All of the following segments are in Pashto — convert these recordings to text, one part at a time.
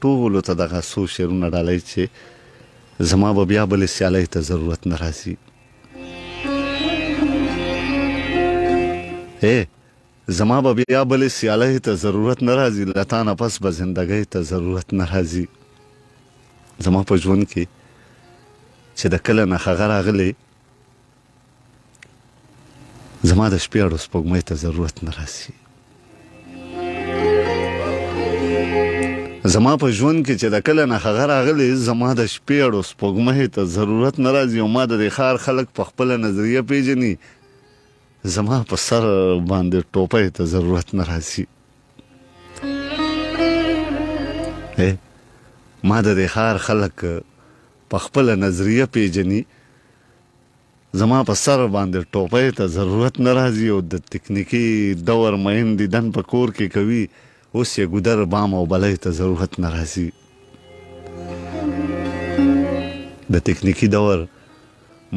ټولو ته دغه څو شعرونه ډالۍ چې زما به بیا بلې سیالۍ ته ضرورت نه راځي. زما به بیا بلې سیالۍ ته ضرورت نه راځي، له تا نه پس به زندګۍ ته ضرورت نه راځي. زما په ژوند کې چې د کله نه هغه راغلی، زما د شپې اړو سپوږمۍ ته ضرورت نه راځي. زما په ژوند کې چې د کله نه هغه راغلی، زما د شپې اړو سپوږمۍ ته ضرورت نه راځي. او ما د دې ښار خلک په خپله نظریه پیژني، زما په سر باندې ټوپۍ ته ضرورت نه راځي. ما د دې ښار خلک په خپله نظریه پیژني، زما په سر باندې ټوپۍ ته ضرورت نه راځي. او د تکنیکي دور مین دیدن په کور کې کوي، اوس یې ګودر بام او بلۍ ته ضرورت نه راځي. د تکنیکي دور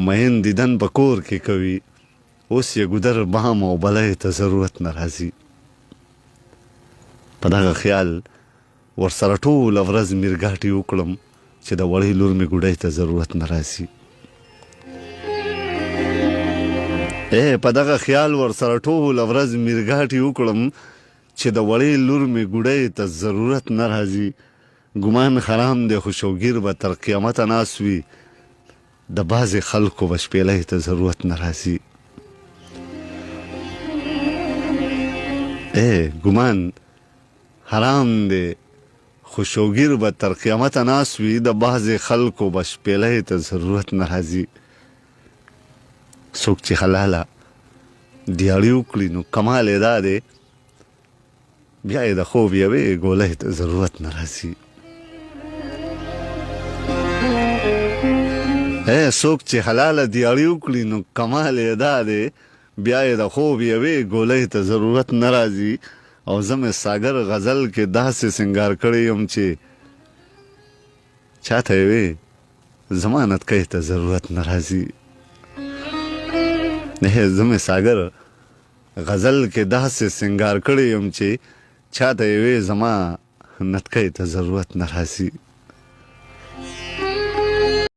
مین دیدن په کور کې کوي، اوس یې ګودر بام او بلۍ ته ضرورت نه راځي. په دغه خیال ورسره ټوله ورځ میرګاټي وکړم چې د وړې لور مې ګوډۍ ته ضرورت نه راځي. په دغه خیال ورسره ټوله ورځ میرګاټي وکړم چې د وړې لور مې ګوډۍ ته ضرورت نه راځي. ګمان حرام دی خو شوګیر به تر قیامته ناست وي، د بعضې خلکو به شپېلۍ ته ضرورت نه راځي. ګمان حرام دی خو شوګیر به تر قیامته ناست وي، د بعضې خلکو به شپېلۍ ته ضرورت نه راځي. څوک چې حلاله دیاړي وکړي نو کمال یې دا دی، بیا یې د خوب یوې ګولۍ ته ضرورت نه راځي. څوک چې حلاله دیاړي وکړي نو کمال یې دا دی، بیا یې د خوب یوې ګولۍ ته ضرورت نه راځي. او زه مې ساګر غزل کې داسې سنګار کړی یم چې چاته یې وې ضمانت کوي ته ضرورت نه راځي. زه مې ساګر غزل کې داسې سنګار کړی یم چې چاته یې وې زما نتکۍ ته ضرورت نه راځي.